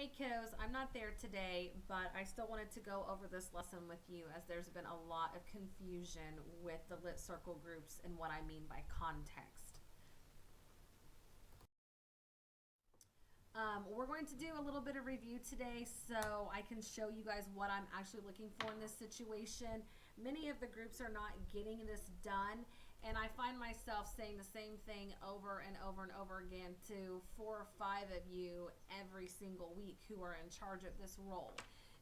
Hey kiddos, I'm not there today, but I still wanted to go over this lesson with you as there's been a lot of confusion with the Lit Circle groups and what I mean by context. We're going to do a little bit of review today so I can show you guys what I'm actually looking for in this situation. Many of the groups are not getting this done, and I find myself saying the same thing over and over and over again to 4 or 5 of you every single week who are in charge of this role.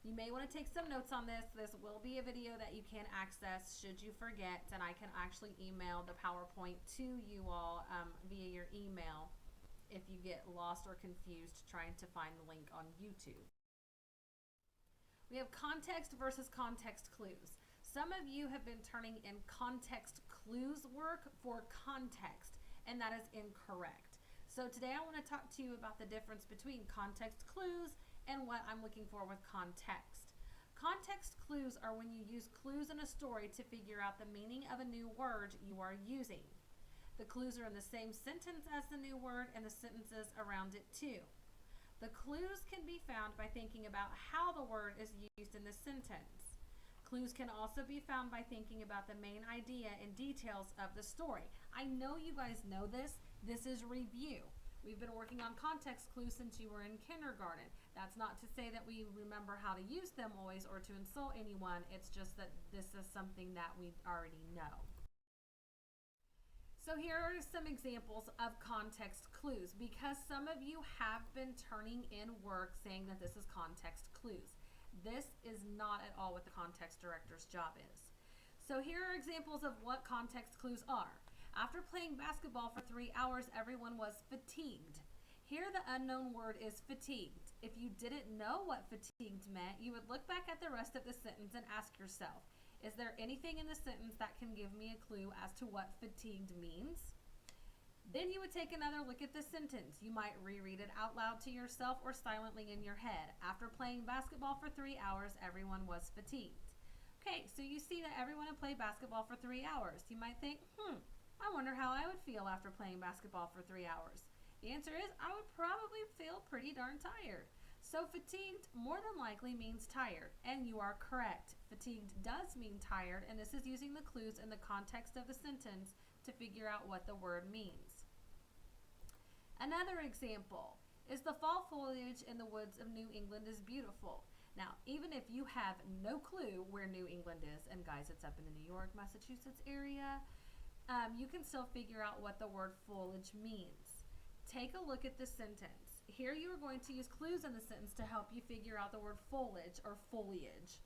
You may want to take some notes on this. This will be a video that you can access should you forget, and I can actually email the PowerPoint to you all via your email if you get lost or confused trying to find the link on YouTube. We have context versus context clues. Some of you have been turning in context clues work for context, and that is incorrect. So today I want to talk to you about the difference between context clues and what I'm looking for with context. Context clues are when you use clues in a story to figure out the meaning of a new word you are using. The clues are in the same sentence as the new word and the sentences around it too. The clues can be found by thinking about how the word is used in the sentence. Clues can also be found by thinking about the main idea and details of the story. I know you guys know this. This is review. We've been working on context clues since you were in kindergarten. That's not to say that we remember how to use them always or to insult anyone. It's just that this is something that we already know. So here are some examples of context clues because some of you have been turning in work saying that this is context clues. This is not at all what the context director's job is. So here are examples of what context clues are. After playing basketball for 3 hours, everyone was fatigued. Here the unknown word is fatigued. If you didn't know what fatigued meant, you would look back at the rest of the sentence and ask yourself, is there anything in the sentence that can give me a clue as to what fatigued means? Then you would take another look at the sentence. You might reread it out loud to yourself or silently in your head. After playing basketball for 3 hours, everyone was fatigued. Okay, so you see that everyone had played basketball for 3 hours. You might think, I wonder how I would feel after playing basketball for 3 hours. The answer is I would probably feel pretty darn tired. So fatigued more than likely means tired, and you are correct. Fatigued does mean tired, and this is using the clues in the context of the sentence to figure out what the word means. Another example is the fall foliage in the woods of New England is beautiful. Now, even if you have no clue where New England is, and guys, it's up in the New York, Massachusetts area, you can still figure out what the word foliage means. Take a look at the sentence. Here you are going to use clues in the sentence to help you figure out the word foliage or foliage.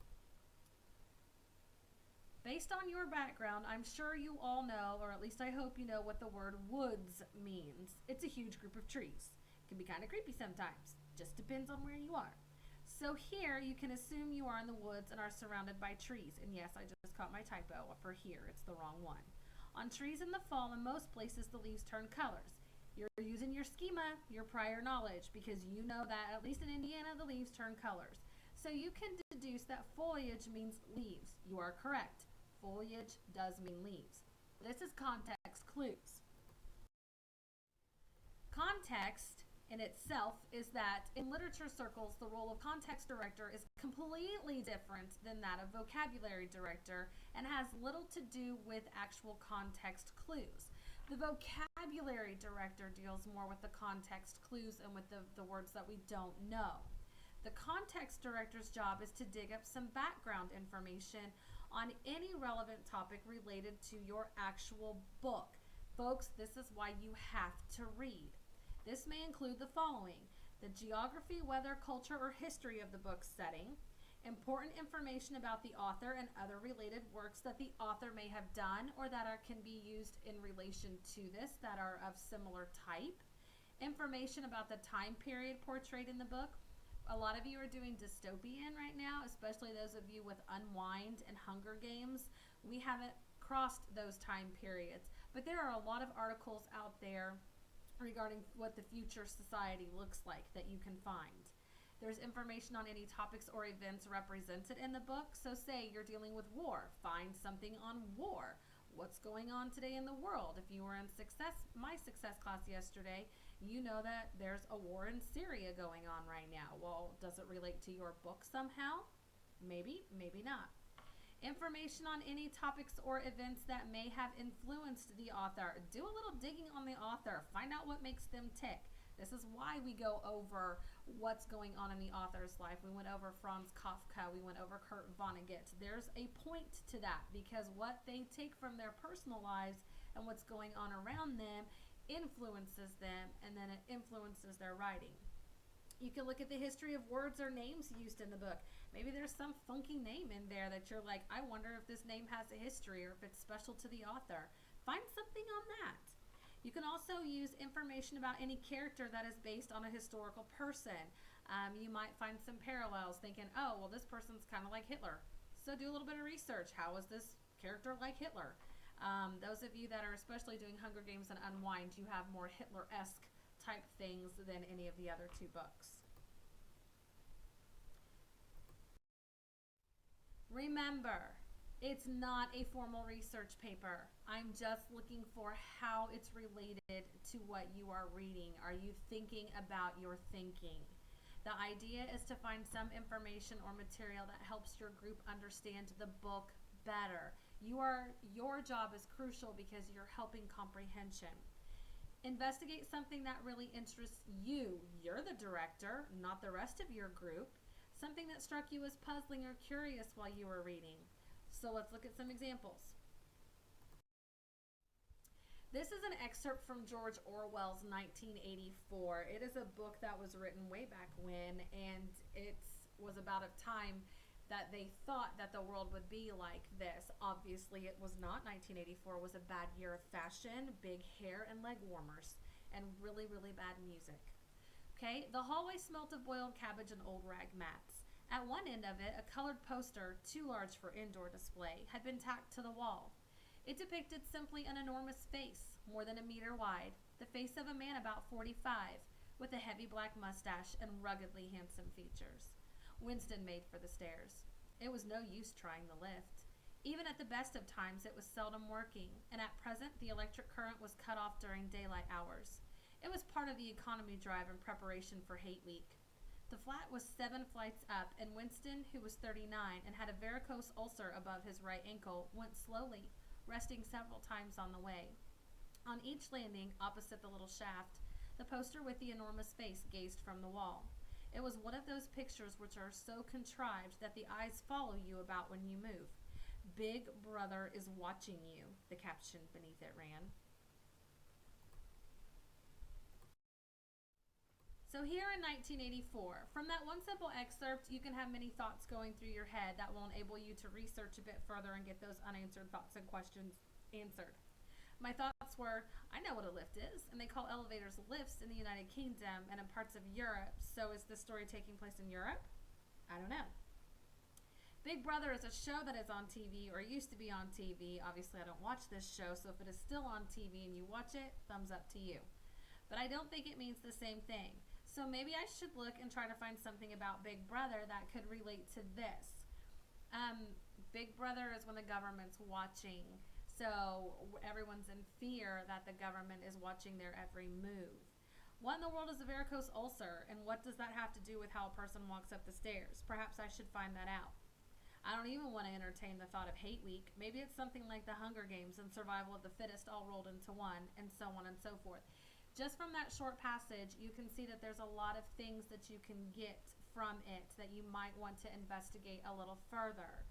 Based on your background, I'm sure you all know, or at least I hope you know, what the word woods means. It's a huge group of trees. It can be kind of creepy sometimes. Just depends on where you are. So here you can assume you are in the woods and are surrounded by trees. And yes, I just caught my typo for here. It's the wrong one. On trees in the fall, in most places, the leaves turn colors. You're using your schema, your prior knowledge, because you know that, at least in Indiana, the leaves turn colors. So you can deduce that foliage means leaves. You are correct. Foliage does mean leaves. This is context clues. Context in itself is that in literature circles, the role of context director is completely different than that of vocabulary director and has little to do with actual context clues. The vocabulary director deals more with the context clues and with the words that we don't know. The context director's job is to dig up some background information on any relevant topic related to your actual book. Folks, this is why you have to read. This may include the following: the geography, weather, culture, or history of the book's setting, important information about the author and other related works that the author may have done or that can be used in relation to this that are of similar type, information about the time period portrayed in the book. A lot of you are doing dystopian right now, especially those of you with Unwind and Hunger Games. We haven't crossed those time periods, but there are a lot of articles out there regarding what the future society looks like that you can find. There's information on any topics or events represented in the book. So say you're dealing with war, find something on war. What's going on today in the world? If you were in my success class yesterday, You know that there's a war in Syria going on right now. Well, does it relate to your book somehow? Maybe, maybe not. Information on any topics or events that may have influenced the author. Do a little digging on the author. Find out what makes them tick. This is why we go over what's going on in the author's life. We went over Franz Kafka. We went over Kurt Vonnegut. There's a point to that because what they take from their personal lives and what's going on around them influences them, and then it influences their writing. You can look at the history of words or names used in the book. Maybe there's some funky name in there that you're like, I wonder if this name has a history or if it's special to the author. Find something on that. You can also use information about any character that is based on a historical person. You might find some parallels thinking, oh, well, this person's kind of like Hitler. So do a little bit of research. How is this character like Hitler? Those of you that are especially doing Hunger Games and Unwind, you have more Hitler-esque type things than any of the other two books. Remember, it's not a formal research paper. I'm just looking for how it's related to what you are reading. Are you thinking about your thinking? The idea is to find some information or material that helps your group understand the book better. Your job is crucial because you're helping comprehension. Investigate something that really interests you. You're the director, not the rest of your group. Something that struck you as puzzling or curious while you were reading. So let's look at some examples. This is an excerpt from George Orwell's 1984. It is a book that was written way back when, and it was about a time that they thought that the world would be like this. Obviously, it was not. 1984 was a bad year of fashion, big hair and leg warmers, and really, really bad music. Okay, the hallway smelt of boiled cabbage and old rag mats. At one end of it, a colored poster, too large for indoor display, had been tacked to the wall. It depicted simply an enormous face, more than a meter wide, the face of a man about 45, with a heavy black mustache and ruggedly handsome features. Winston made for the stairs. It was no use trying the lift. Even at the best of times, it was seldom working, and at present the electric current was cut off during daylight hours. It was part of the economy drive in preparation for Hate Week. The flat was 7 flights up, and Winston, who was 39 and had a varicose ulcer above his right ankle, went slowly, resting several times on the way. On each landing, opposite the little shaft, the poster with the enormous face gazed from the wall. It was one of those pictures which are so contrived that the eyes follow you about when you move. Big Brother is watching you, the caption beneath it ran. So here in 1984, from that one simple excerpt, you can have many thoughts going through your head that will enable you to research a bit further and get those unanswered thoughts and questions answered. My thoughts were, I know what a lift is, and they call elevators lifts in the United Kingdom and in parts of Europe. So is this story taking place in Europe? I don't know. Big Brother is a show that is on TV or used to be on TV. Obviously, I don't watch this show, so if it is still on TV and you watch it, thumbs up to you. But I don't think it means the same thing. So maybe I should look and try to find something about Big Brother that could relate to this. Big Brother is when the government's watching. So everyone's in fear that the government is watching their every move. What in the world is a varicose ulcer, and what does that have to do with how a person walks up the stairs? Perhaps I should find that out. I don't even want to entertain the thought of Hate Week. Maybe it's something like the Hunger Games and survival of the fittest all rolled into one, and so on and so forth. Just from that short passage, you can see that there's a lot of things that you can get from it that you might want to investigate a little further.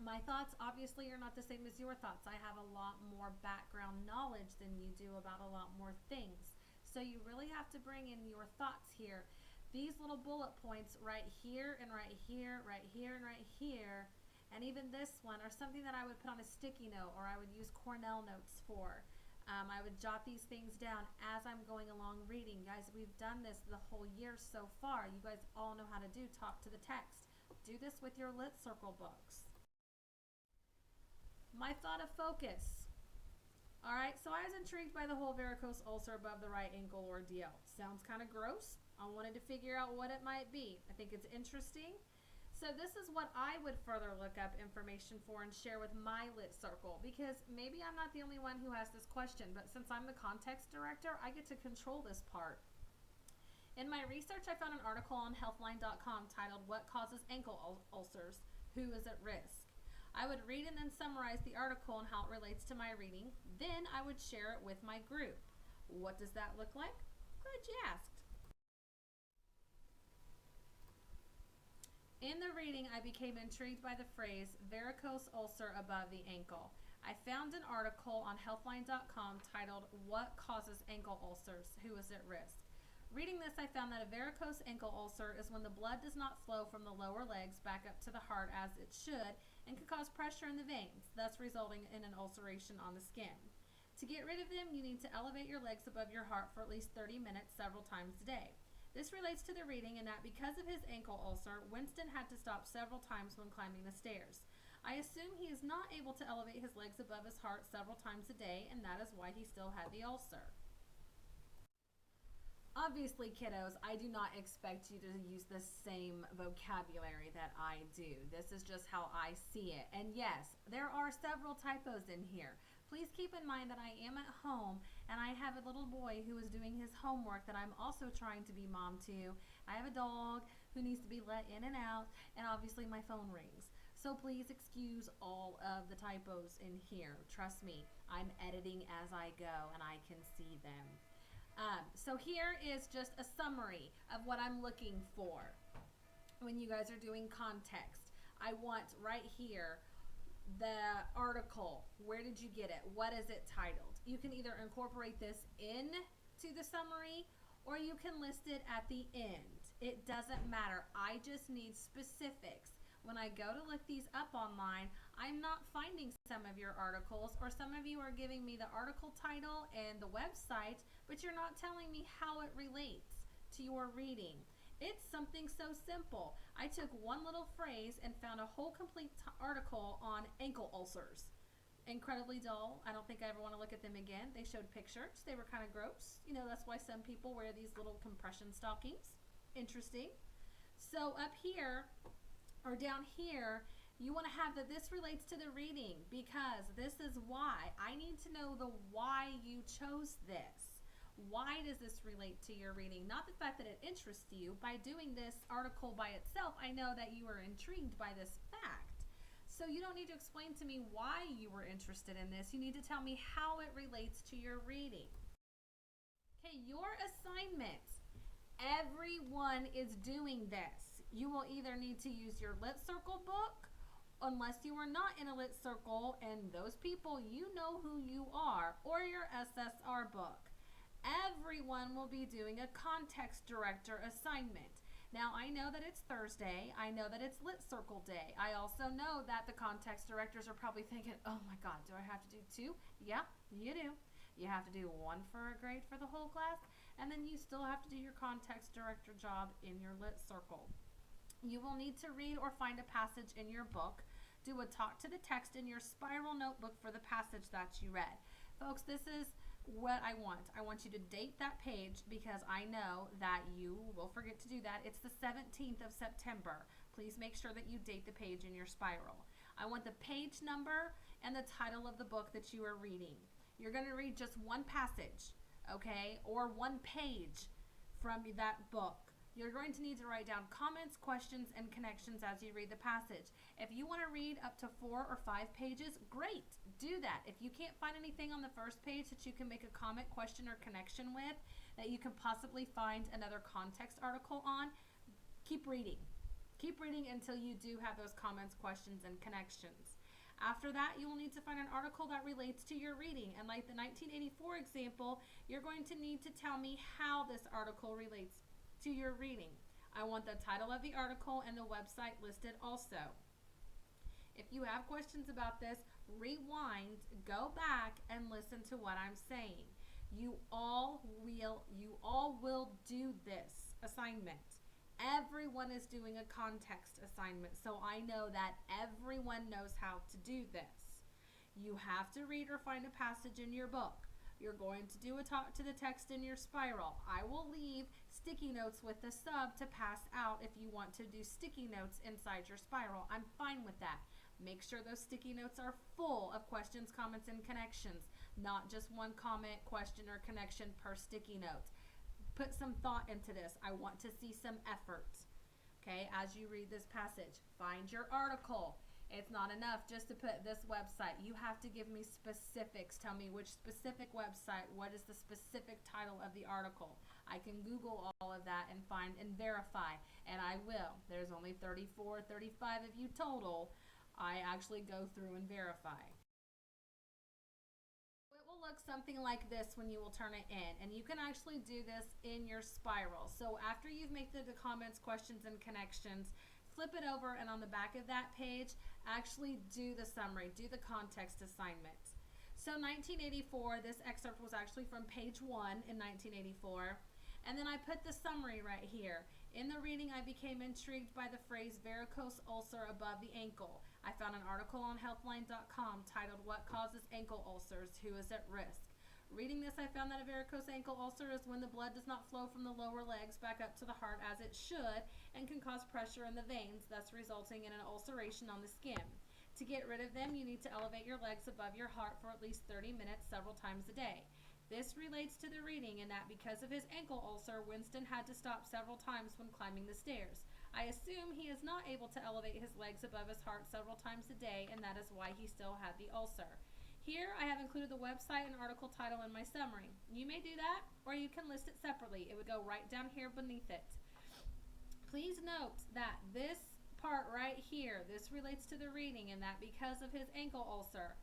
My thoughts obviously are not the same as your thoughts. I have a lot more background knowledge than you do about a lot more things. So you really have to bring in your thoughts here. These little bullet points right here and right here, right here and right here, and even this one are something that I would put on a sticky note or I would use Cornell notes for. I would jot these things down as I'm going along reading. Guys, we've done this the whole year so far. You guys all know how to do talk to the text. Do this with your Lit Circle books. My thought of focus. All right, so I was intrigued by the whole varicose ulcer above the right ankle ordeal. Sounds kind of gross. I wanted to figure out what it might be. I think it's interesting. So this is what I would further look up information for and share with my lit circle, because maybe I'm not the only one who has this question, but since I'm the context director, I get to control this part. In my research, I found an article on healthline.com titled "What Causes Ankle Ulcers? Who is at Risk?" I would read and then summarize the article and how it relates to my reading. Then I would share it with my group. What does that look like? Glad you asked. In the reading, I became intrigued by the phrase varicose ulcer above the ankle. I found an article on healthline.com titled "What Causes Ankle Ulcers? Who is at Risk?" Reading this, I found that a varicose ankle ulcer is when the blood does not flow from the lower legs back up to the heart as it should and can cause pressure in the veins, thus resulting in an ulceration on the skin. To get rid of them, you need to elevate your legs above your heart for at least 30 minutes several times a day. This relates to the reading in that because of his ankle ulcer, Winston had to stop several times when climbing the stairs. I assume he is not able to elevate his legs above his heart several times a day, and that is why he still had the ulcer. Obviously, kiddos, I do not expect you to use the same vocabulary that I do. This is just how I see it. And yes, there are several typos in here. Please keep in mind that I am at home and I have a little boy who is doing his homework that I'm also trying to be mom to. I have a dog who needs to be let in and out, and obviously my phone rings. So please excuse all of the typos in here. Trust me, I'm editing as I go and I can see them. So here is just a summary of what I'm looking for when you guys are doing context. I want right here the article. Where did you get it? What is it titled? You can either incorporate this into the summary or you can list it at the end. It doesn't matter. I just need specifics. When I go to look these up online, I'm not finding some of your articles, or some of you are giving me the article title and the website, but you're not telling me how it relates to your reading. It's something so simple. I took one little phrase and found a whole complete article on ankle ulcers. Incredibly dull. I don't think I ever want to look at them again. They showed pictures. They were kind of gross. You know, that's why some people wear these little compression stockings. Interesting. So up here, or down here, you want to have that this relates to the reading, because this is why. I need to know the why you chose this. Why does this relate to your reading? Not the fact that it interests you. By doing this article by itself, I know that you are intrigued by this fact. So you don't need to explain to me why you were interested in this. You need to tell me how it relates to your reading. Okay, your assignment. Everyone is doing this. You will either need to use your Lit Circle book, unless you are not in a Lit Circle, and those people, you know who you are, or your SSR book. Everyone will be doing a context director assignment. Now, I know that it's Thursday. I know that it's Lit Circle Day. I also know that the context directors are probably thinking, oh my God, do I have to do 2? Yeah, you do. You have to do 1 for a grade for the whole class, and then you still have to do your context director job in your Lit Circle. You will need to read or find a passage in your book. Do a talk to the text in your spiral notebook for the passage that you read. Folks, this is what I want. I want you to date that page, because I know that you will forget to do that. It's the 17th of September. Please make sure that you date the page in your spiral. I want the page number and the title of the book that you are reading. You're going to read just one passage, okay, or one page from that book. You're going to need to write down comments, questions, and connections as you read the passage. If you want to read up to 4 or 5 pages, great, do that. If you can't find anything on the first page that you can make a comment, question, or connection with, that you can possibly find another context article on, keep reading. Keep reading until you do have those comments, questions, and connections. After that, you will need to find an article that relates to your reading. And like the 1984 example, you're going to need to tell me how this article relates to your reading. I want the title of the article and the website listed also. If you have questions about this, rewind, go back, and listen to what I'm saying. You all will do this assignment. Everyone is doing a context assignment, so I know that everyone knows how to do this. You have to read or find a passage in your book. You're going to do a talk to the text in your spiral. I will leave sticky notes with the sub to pass out if you want to do sticky notes inside your spiral. I'm fine with that. Make sure those sticky notes are full of questions, comments, and connections, not just one comment, question, or connection per sticky note. Put some thought into this. I want to see some effort. Okay, as you read this passage, find your article. It's not enough just to put this website. You have to give me specifics. Tell me which specific website, what is the specific title of the article. I can Google all of that and find and verify, and I will. There's only 34, 35 of you total. I actually go through and verify. It will look something like this when you will turn it in, and you can actually do this in your spiral. So after you've made the comments, questions, and connections, flip it over, and on the back of that page, actually do the summary, do the context assignment. So 1984, this excerpt was actually from page 1 in 1984. And then I put the summary right here. In the reading, I became intrigued by the phrase varicose ulcer above the ankle. I found an article on healthline.com titled What Causes Ankle Ulcers? Who is at Risk? Reading this, I found that a varicose ankle ulcer is when the blood does not flow from the lower legs back up to the heart as it should and can cause pressure in the veins, thus resulting in an ulceration on the skin. To get rid of them, you need to elevate your legs above your heart for at least 30 minutes several times a day. This relates to the reading in that because of his ankle ulcer, Winston had to stop several times when climbing the stairs. I assume he is not able to elevate his legs above his heart several times a day, and that is why he still had the ulcer. Here, I have included the website and article title in my summary. You may do that, or you can list it separately. It would go right down here beneath it. Please note that this part right here, this relates to the reading, and that because of his ankle ulcer,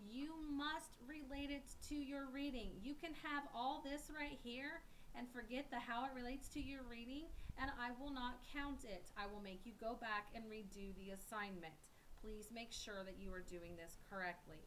you must relate it to your reading. You can have all this right here and forget the how it relates to your reading, and I will not count it. I will make you go back and redo the assignment. Please make sure that you are doing this correctly.